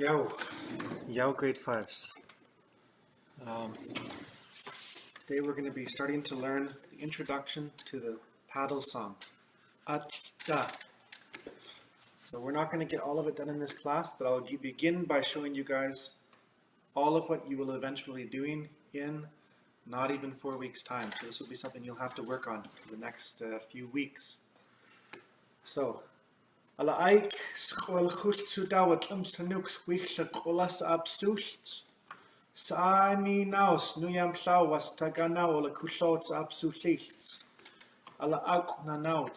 Yo grade 5s. Today we're going to be starting to learn the introduction to the paddle song, Ats'ta. So we're not going to get all of it done in this class, but I'll begin by showing you guys all of what you will eventually be doing in not even 4 weeks time. So this will be something you'll have to work on for the next few weeks. So, qwlculhtsutaw tl'mstayuks wiclha Qw'las Apsulh. Nuyamlhaw takanaw Kulhuuts apsulhilh. Akw'anaw.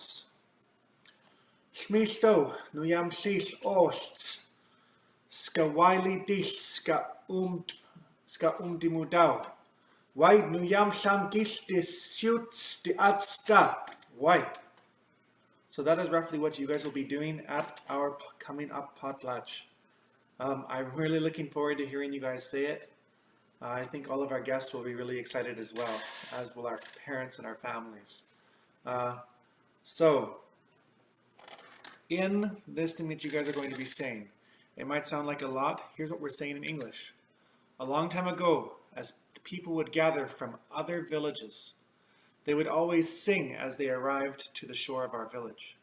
Lhmilhtuu nuyamlhilh Uulh. Waylitilh umtimutaw. Nuyamlhamkilh syut-s Ats'ta. Why? So that is roughly what you guys will be doing at our coming up potlatch. I'm really looking forward to hearing you guys say it. I think all of our guests will be really excited as well, as will our parents and our families. So, in this thing that you guys are going to be saying, it might sound like a lot. Here's what we're saying in English. A long time ago, as people would gather from other villages, they would always sing as they arrived to the shore of our village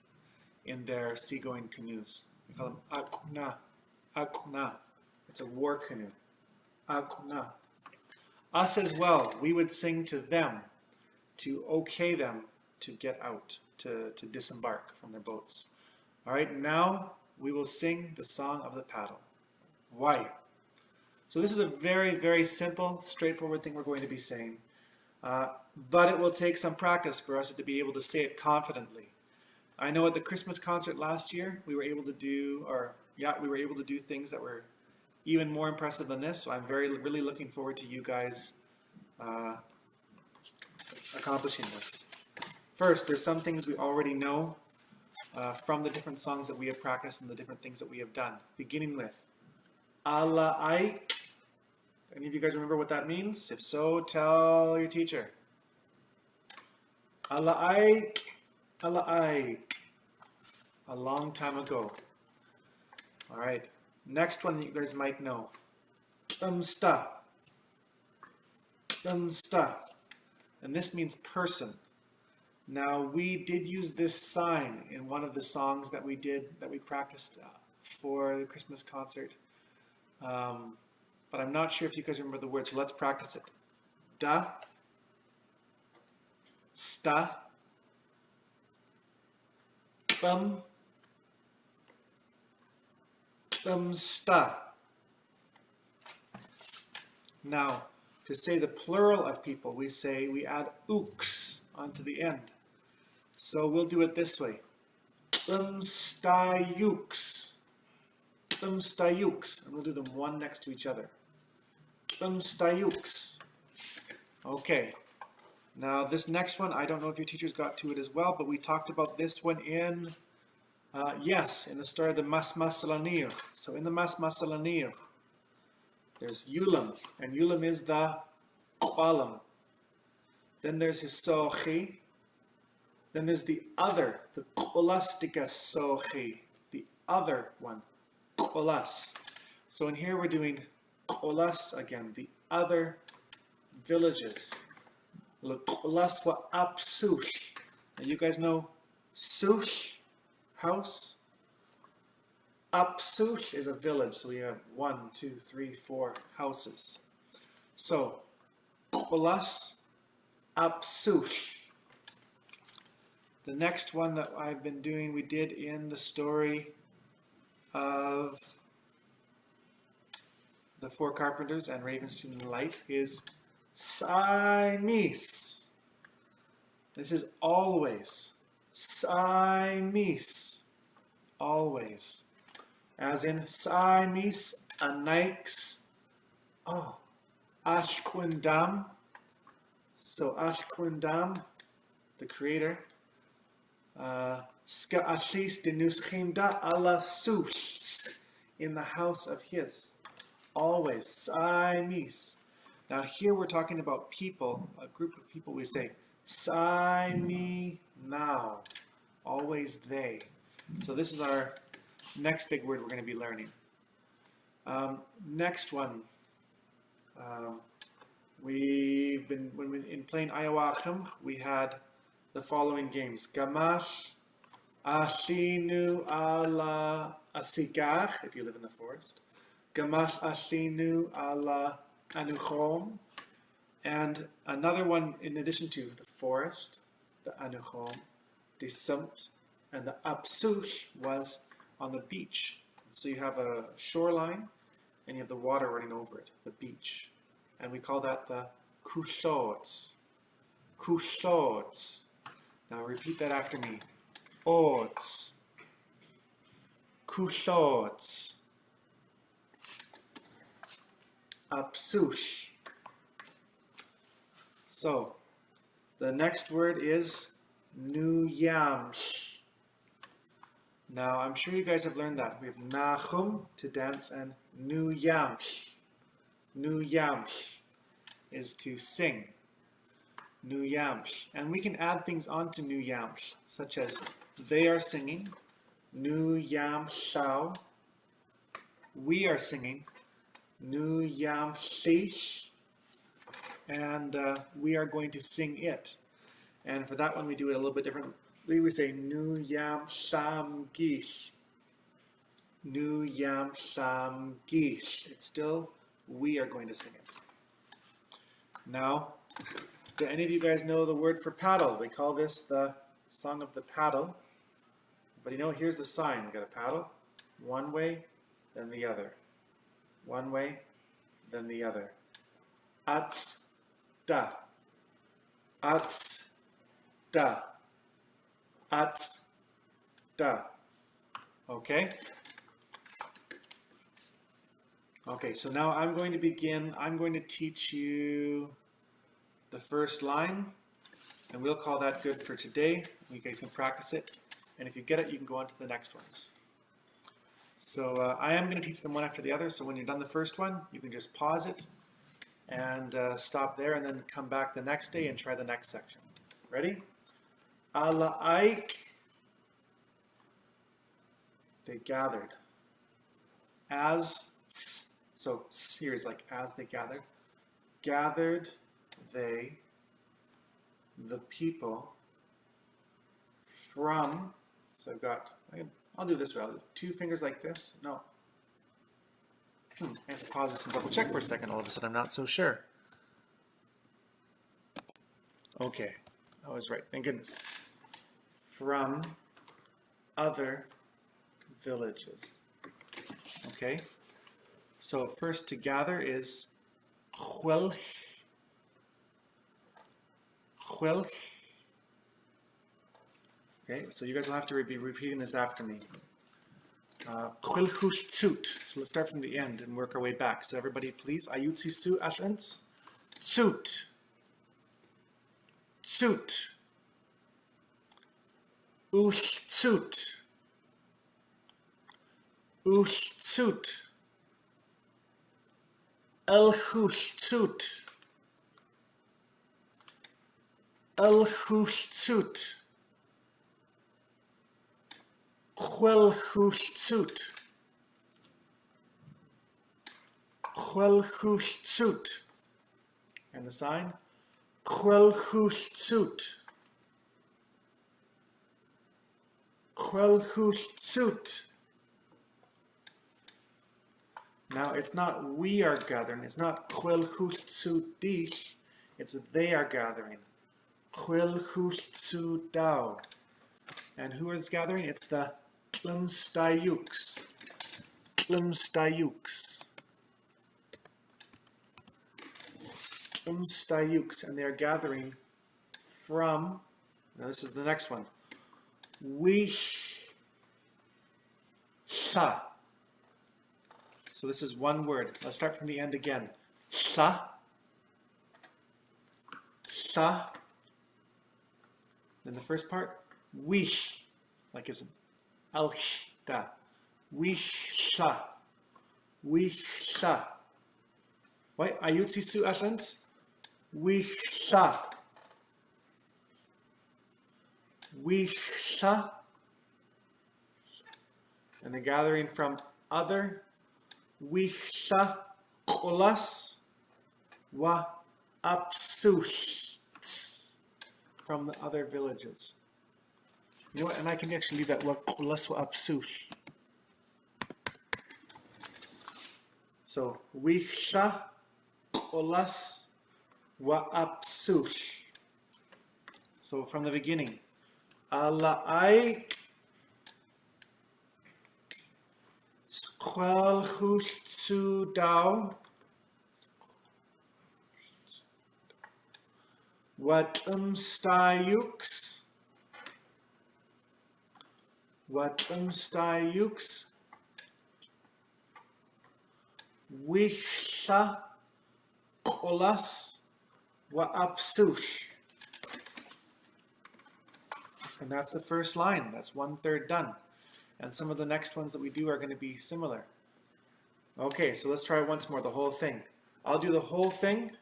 in their seagoing canoes. We call them akw'anaw. It's a war canoe. Akw'anaw. Us as well, we would sing to them to okay them to get out, to disembark from their boats. All right, now we will sing the song of the paddle. Why? So this is a very, very simple, straightforward thing we're going to be saying. But it will take some practice for us to be able to say it confidently. I know at the Christmas concert last year, we were able to do things that were even more impressive than this. So I'm really looking forward to you guys accomplishing this. First, there's some things we already know from the different songs that we have practiced and the different things that we have done. Beginning with Ala. Any of you guys remember what that means? If so, tell your teacher. Ala. A long time ago. All right. Next one that you guys might know. Tl'msta. And this means person. Now, we did use this sign in one of the songs that we practiced for the Christmas concert. But I'm not sure if you guys remember the words, so let's practice it. Da, sta, tl'msta. Now, to say the plural of people, we add ooks onto the end. So we'll do it this way. Tl'mstayuks. And we'll do them one next to each other. Tl'mstayuks. Okay. Now this next one, I don't know if your teachers got to it as well, but we talked about this one in the story of the Lhmilhtuu. So in the Lhmilhtuu, there's Uulh, and Uulh is the Qw'las. Then there's his syut-s. Then there's the other, the Qw'las, the other one, Qw'las. So in here we're doing Qw'las again, the other villages. Qw'las wa Apsulh. Now you guys know syut, house. Apsulh is a village, so we have 1, 2, 3, 4 houses. So Qw'las, Apsulh. The next one that I've been doing, we did in the story of the 4 carpenters and ravens in the light, is Siamese. This is always. Siamese. Always. As in Siamese, anaiks. Akw'anaw. So Akw'anaw, the creator. In the house of his. Always. Siamese. Now here we're talking about people, a group of people. We say now. Always they. So this is our next big word we're going to be learning. Next one. In playing Ayawakim, we had the following games. Gamash, Ashinu ala Asikach, if you live in the forest. Gamash Ashinu ala Anuchom. And another one in addition to the forest, the Anuchom, disembark, and the Apsulh was on the beach. So you have a shoreline and you have the water running over it, the beach. And we call that the Kulhuuts. Kulhuuts. Now repeat that after me. Ots. Kulhuuts. Apsulh. So, the next word is nuyamlh. Now, I'm sure you guys have learned that. We have nachum, to dance, and nuyamlh. Nuyamlh is to sing. Nuyamlh. And we can add things onto nuyamlh, such as they are singing, nuyamlhaw. We are singing, nuyamlhilh. And we are going to sing it. And for that one, we do it a little bit differently. We say nuyamlhamkilh. Nuyamlhamkilh. It's still, we are going to sing it. Now, do any of you guys know the word for paddle? We call this the song of the paddle. But you know, here's the sign. We got a paddle, one way, then the other. One way, then the other. Ats'ta. Ats'ta. Ats'ta. Okay? Okay, so now I'm going to begin. I'm going to teach you the first line, and we'll call that good for today. You guys can practice it, and if you get it, you can go on to the next ones. So I am going to teach them one after the other, so when you're done the first one, you can just pause it and stop there, and then come back the next day and try the next section. Ready? Ala'ik, they gathered. As, so here is like as they gathered. Gathered they, the people, from, so I'll do this way. I'll do 2 fingers like this. No. I have to pause this and double check for a second. All of a sudden, I'm not so sure. Okay, I was right. Thank goodness. From other villages. Okay, so first to gather is qwlculhtsut. Qwlculhtsut. Okay, so you guys will have to be repeating this after me. Qwlculhtsut. So let's start from the end and work our way back. So everybody, please. Ayutsi su atlants. Tsut. Tsut. Uulh-tsut. Uulh-tsut. Kulhuuts. Kulhuutsut. Qwlculhtsut. Qwlculhtsut. And the sign? Qwlculhtsut. Qwlculhtsut. Now it's not we are gathering, it's not qwlcultsut, it's they are gathering. Qwlculhtsutaw. And who is gathering? It's the tl'mstayuks. Tl'mstayuks. Tl'mstayuks. And they are gathering from, now this is the next one, wiclha. So this is one word. Let's start from the end again. Lha. Lha. Then the first part, wish, like it's alchta. Wiclha. Wiclha. Why? Ayutsi su atlants? Wiclha. Wiclha. And the gathering from other wiclha, Qw'las, apsulhilh from the other villages. You know what? And I can actually leave that Qw'las apsulh. So wiclha, Qw'las, apsulh. So from the beginning, qwlculhtsutaw, tl'mstayuks, wiclha, Qw'las, apsulh. And that's the first line. That's 1/3 done. And some of the next ones that we do are going to be similar. Okay, so let's try once more the whole thing. I'll do the whole thing,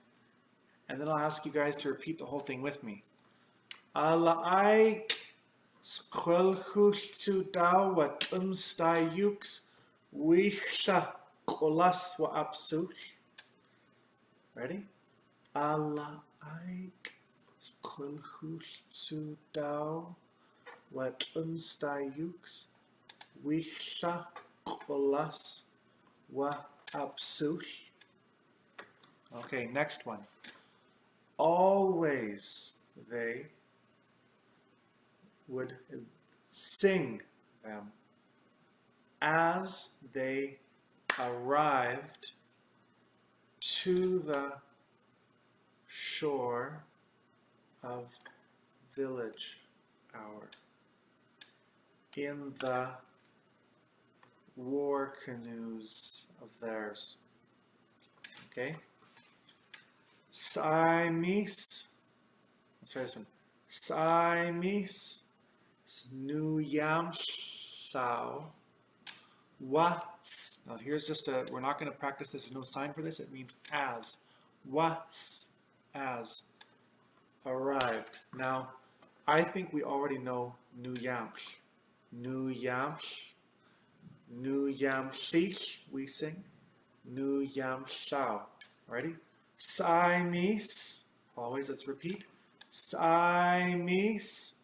and then I'll ask you guys to repeat the whole thing with me. Qwlculhtsutaw tl'mstayuks wiclha, Qw'las, apsulh. Ready? Qwlculhtsutaw tl'mstayuks wiclha, Qw'las, apsulh. Okay, next one. Always they would sing them as they arrived to the shore of village hour in the war canoes of theirs. Okay? Siamese. Let's try this one. Siamese, nuyamlhaw, what's. Now here's just a, we're not going to practice this, there's no sign for this, it means as. What's as arrived. Now, I think we already know nuyamlh. Nuyamlhilh, we sing. Nuyamlhaw. Ready? Siamese. Always, let's repeat. Siamese.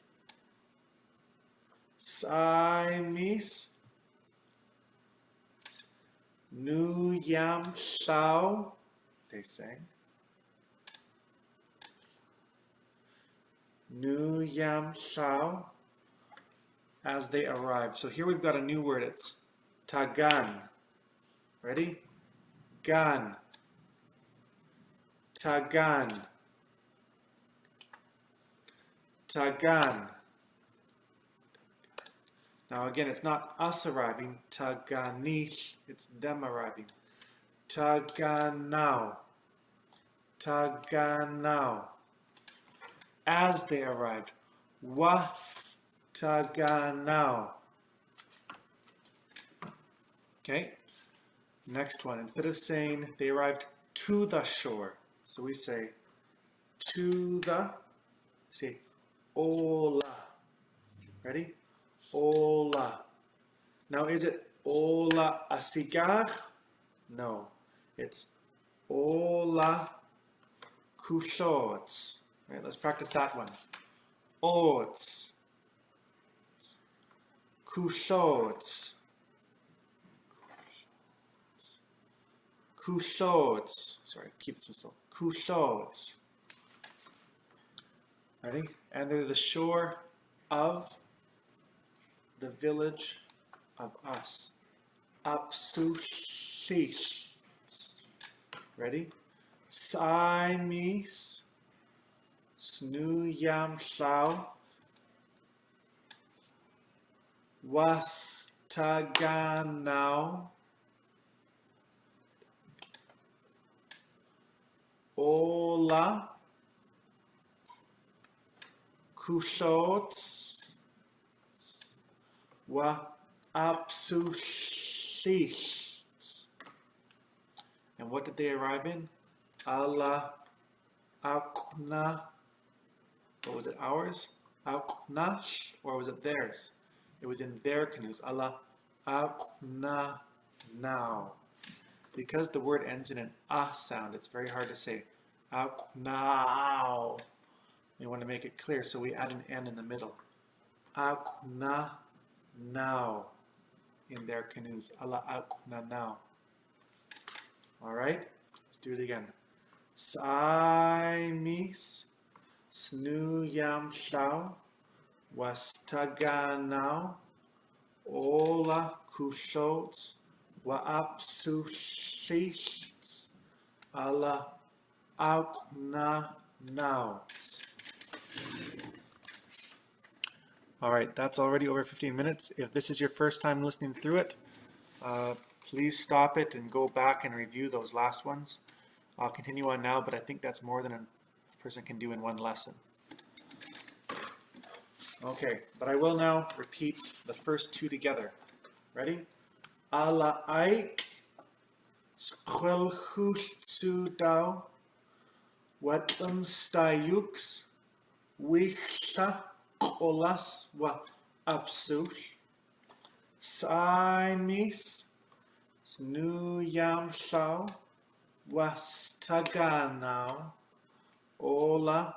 Nuyamlhaw. They sang. Nuyamlhaw as they arrived. So here we've got a new word. It's Takan. Ready? Gan. Takan. Takan. Now again, it's not us arriving. Takanich. It's them arriving. Takanaw. Takanaw. As they arrived. Was takanaw. Okay. Next one. Instead of saying they arrived to the shore, so we say to the. Say Uulh. Ready? Uulh. Now is it Uulh a cigar? No. It's Uulh Kulhuuts. Right, let's practice that one. Oats. Kulhuuts. Kulhuuts. Sorry, keep this whistle. Kulhuuts. Ready? And they're the shore of the village of us. Apsulhilh. Ready? Siamese. Nuyamlhaw, was takanaw, Uulh, Kulhuuts, apsulhilh. And what did they arrive in? Akw'anaw. What was it, ours? Akw'anaw, or was it theirs? It was in their canoes. Akw'anaw. because the word ends in an sound, it's very hard to say. Akw'anaw. We want to make it clear, so we add an N in the middle. Akw'anaw in their canoes. Akw'anaw. All right, let's do it again. Syut-s, nuyamlhaw, takanaw, Uulh Kulhuuts, apsulhilh, akw'anaw. All right, that's already over 15 minutes. If this is your first time listening through it, please stop it and go back and review those last ones. I'll continue on now, but I think that's more than a person can do in one lesson. Okay, but I will now repeat the first two together. Ready? qwlculhtsutaw, tl'mstayuks, wiclha, Qw'las, Apsulh, syut-s, nuyamlhaw, takanaw, Uulh,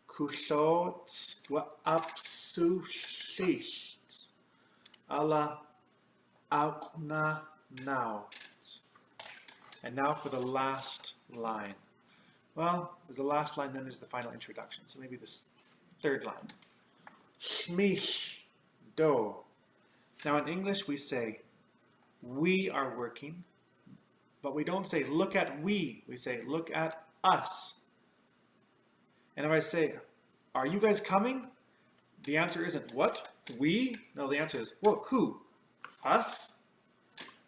Kulhuuts, apsulhilh, akw'anaw. And now for the last line. Well, there's the last line, then there's the final introduction. So maybe this third line. Lhmilhtuu. Now in English we say, we are working, but we don't say, look at we say, look at us. And if I say, are you guys coming? The answer isn't, what? We? No, the answer is, well, who? Us?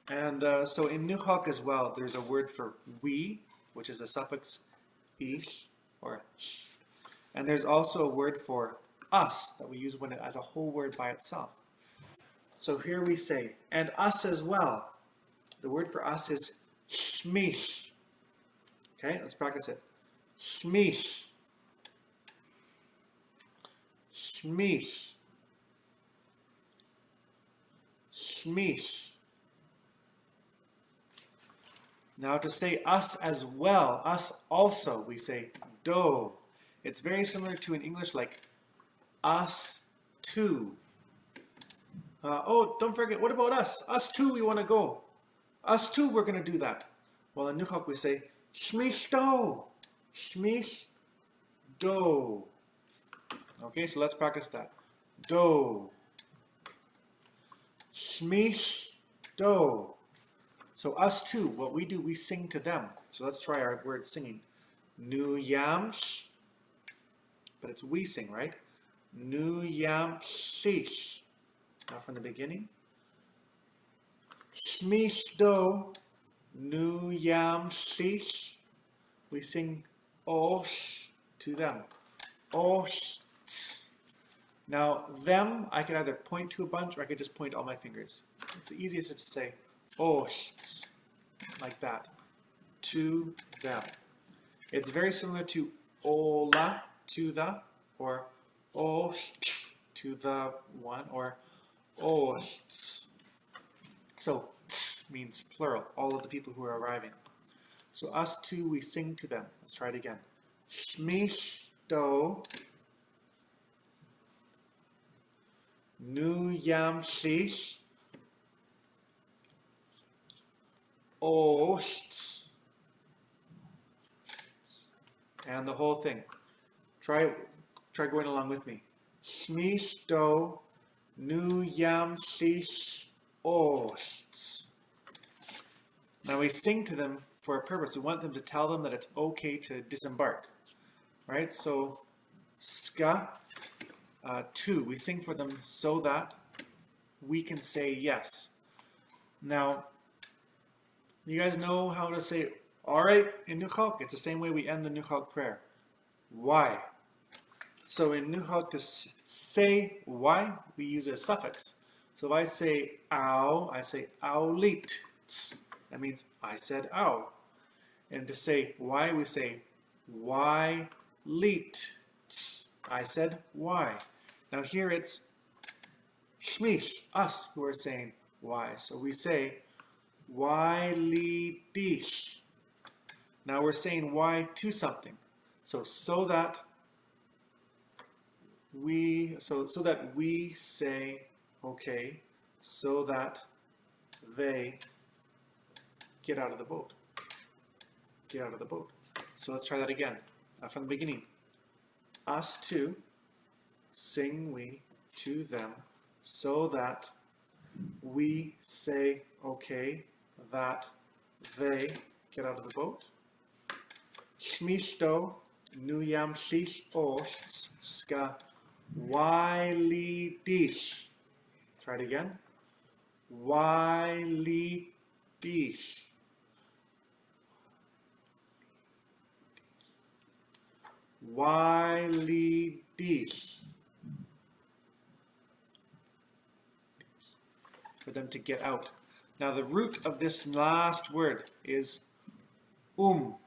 And so in Nuyamlh as well, there's a word for we, which is the suffix ich, or sh. And there's also a word for us that we use when it as a whole word by itself. So here we say, and us as well. The word for us is Lhmilh. Okay, let's practice it. Lhmilh. Lhmilh. Lhmilh. Now to say us as well, us also, we say do. It's very similar to in English like us too. Oh, don't forget, what about us? Us too, we want to go. Us too, we're going to do that. Well, in Nuyamlh we say Lhmilhtuu. Lhmilhtuu. Okay, so let's practice that. Do. Lhmilhtuu. So us too, what we do, we sing to them. So let's try our word singing. Nuyamlh. But it's we sing, right? Nuyamlhilh. Now from the beginning. Lhmilhtuu. Nuyamlhilh. We sing Uulh to them. Uulh. Now them, I could either point to a bunch or I could just point all my fingers. It's the easiest to say Uulh, like that, to them. It's very similar to Uulh, to the, or Uulh, to the one, or Uulh. So ts means plural, all of the people who are arriving. So us too, we sing to them. Let's try it again. Lhmilhtuu. Nuyamlhilh. Uulh. And the whole thing. Try going along with me. Lhmilhtuu. Nuyamlhilh. Uulh. Now we sing to them for a purpose. We want them to tell them that it's okay to disembark. Right? So, ska, to. We sing for them so that we can say yes. Now, you guys know how to say alright in Nuyamlh? It's the same way we end the Nuyamlh prayer. Why? So in Nuyamlh to say why, we use a suffix. So if I say ow, I say waylitilh. That means I said ow. And to say why, we say waylitilh. I said why. Now here it's Lhmilh, us, who are saying why. So we say waylitilh. Now we're saying why to something. So that we say okay, so that they get out of the boat. Get out of the boat. So let's try that again from the beginning. Us to, sing we to them, so that we say okay, that they get out of the boat. Lhmilhtuu, nuyamlhilh Uulh, ska waylitilh. Try it again. Waylitilh. Waylitilh. For them to get out. Now the root of this last word is or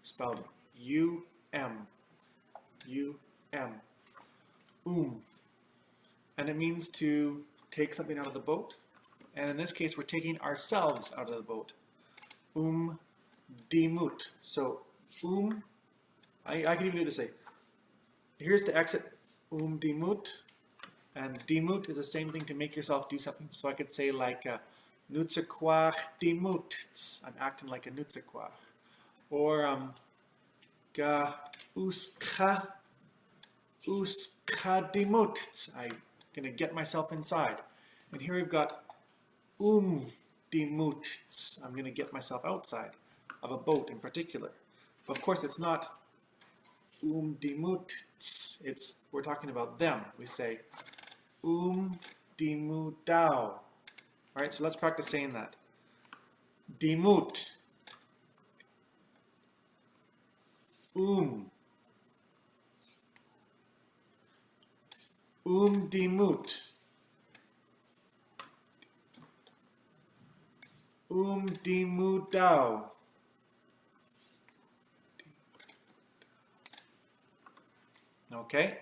spelled U-M. U-M. And it means to take something out of the boat. And in this case, we're taking ourselves out of the boat. Umtimut. So, I can even do this. Here's to exit umtimut. And dimut is the same thing to make yourself do something. So I could say like Qwlculhtsut. I'm acting like a nuyamlhw. Or uskadimut. I'm going to get myself inside. And here we've got umtimut. I'm going to get myself outside of a boat in particular. But of course it's not umtimut. We're talking about them. We say umtimutaw. All right, so let's practice saying that. Dimut. Umtimut. Umtimutaw. Okay,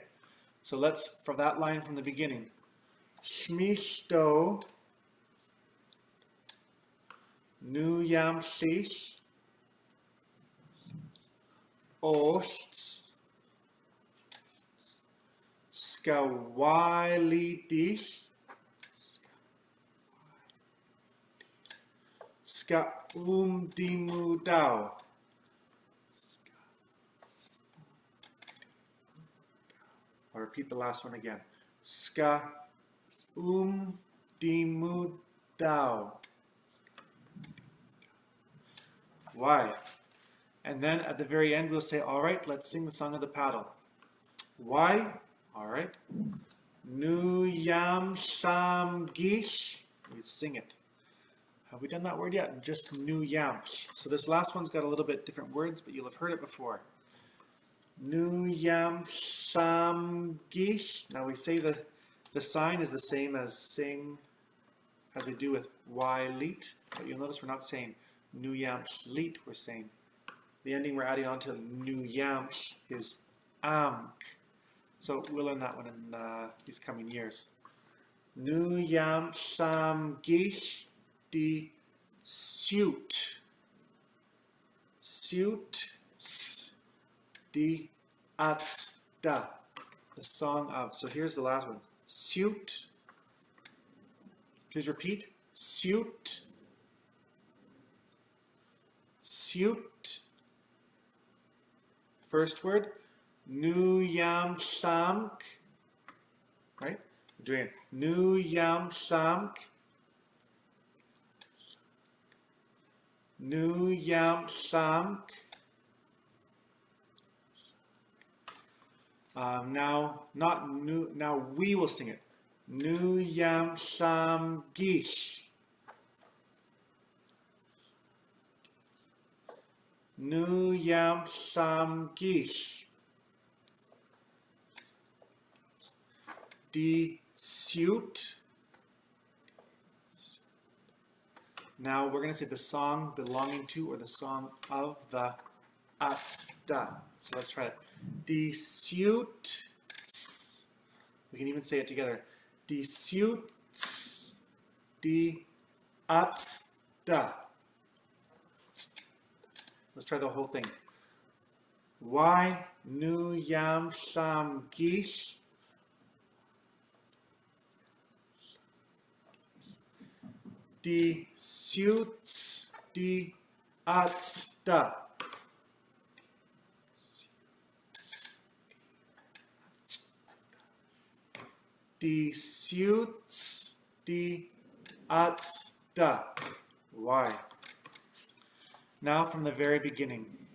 so let's, for that line from the beginning. Lhmilhtuu, nuyamlhilh, Uulh, ska waylitilh, ska umtimutaw. I'll repeat the last one again. Ska umtimutaw. Why? And then at the very end we'll say, all right, let's sing the song of the paddle. Why? All right. Nuyamlhamkilh. We sing it. Have we done that word yet? Just nuyamlh. So this last one's got a little bit different words, but you'll have heard it before. Nuyamlhamkilh. Now we say the sign is the same as sing, as we do with waylitilh, but you'll notice we're not saying nuyamlhilh, we're saying the ending we're adding on to nuyamlh is So we'll learn that one in these coming years. Nuyamlhamkilh syut-s. Syut-s. Ats'ta. The song of. So here's the last one. Syut. Please repeat. Syut. Syut. First word. Nuyamlhamkilh. Right? We're doing nuyamlhamkilh. Nuyamlhamkilh. Now we will sing it. Nuyamlhamkilh. Nuyamlhamkilh. Syut. Now we're going to say the song belonging to or the song of the Ats'ta. So let's try it. Syut-s. We can even say it together. Syut-s. Ats'ta. Let's try the whole thing. Nuyamlhamkilh. Syut-s Ats'ta. Syut-s Ats'ta. Why? Now from the very beginning.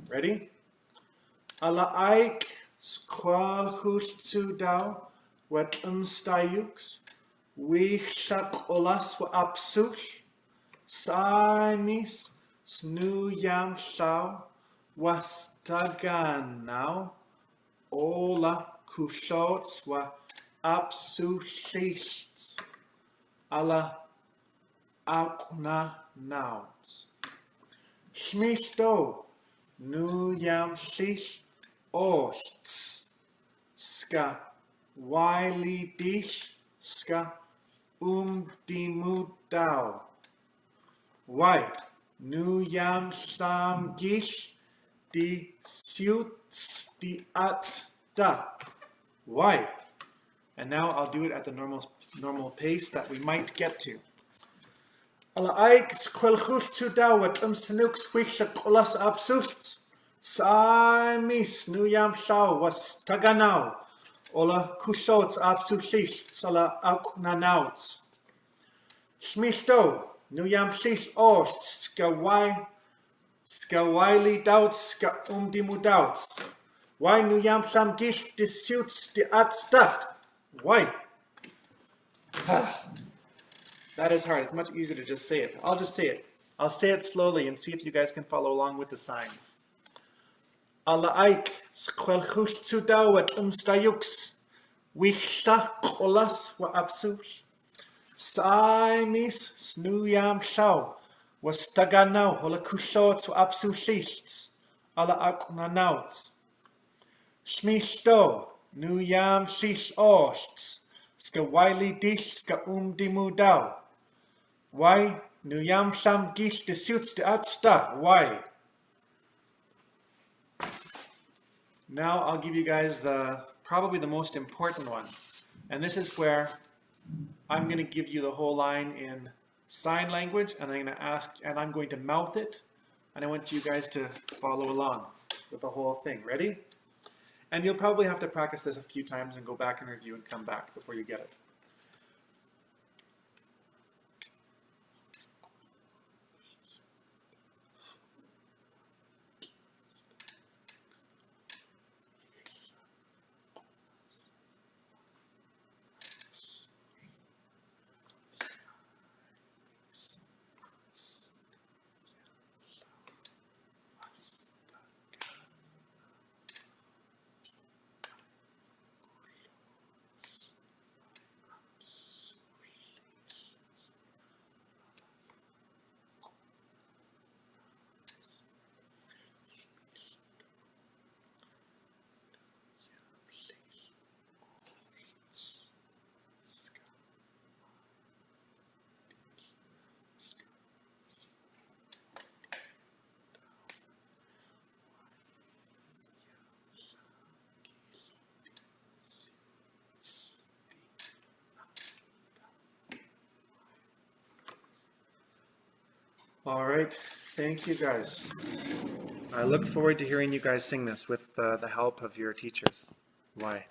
Ready? Qwlculhtsutaw tl'mstayuks wiclha Qw'las apsulh nuyamlhaw takanaw Uulh Kulhuuts apsulhilh akw'anaw Lhmilhtuu nuyamlhilh waylitilh umtimutaw nuyamlhamkilh syut-s Ats'ta. Why? And now I'll do it at the normal pace that we might get to. Qwlculhtsutaw tl'mstayuks wiclha Qw'las apsulhh nuyamlhaw takanaw Kulhuuts apsulhilh akw'anaw Lhmilhtuu nuyamlhilh waylitilh umtimutaw nuyamlhamkilh syut-s Ats'ta. Why? That is hard. It's much easier to just say it. I'll just say it. I'll say it slowly and see if you guys can follow along with the signs. Qwlculhtsutaw tl'mstayuks wiclha Qw'las apsulh nuyamlhaw takanaw Kulhuuts apsulhilh akw'anaw Lhmilhtuu nuyamlhilh waylitilh umtimutaw nuyamlhamkilh syut-s Ats'ta. Why? Now I'll give you guys probably the most important one. And this is where I'm going to give you the whole line in sign language, and I'm going to mouth it, and I want you guys to follow along with the whole thing. Ready? And you'll probably have to practice this a few times and go back and review and come back before you get it. All right, thank you guys. I look forward to hearing you guys sing this with the help of your teachers. Why?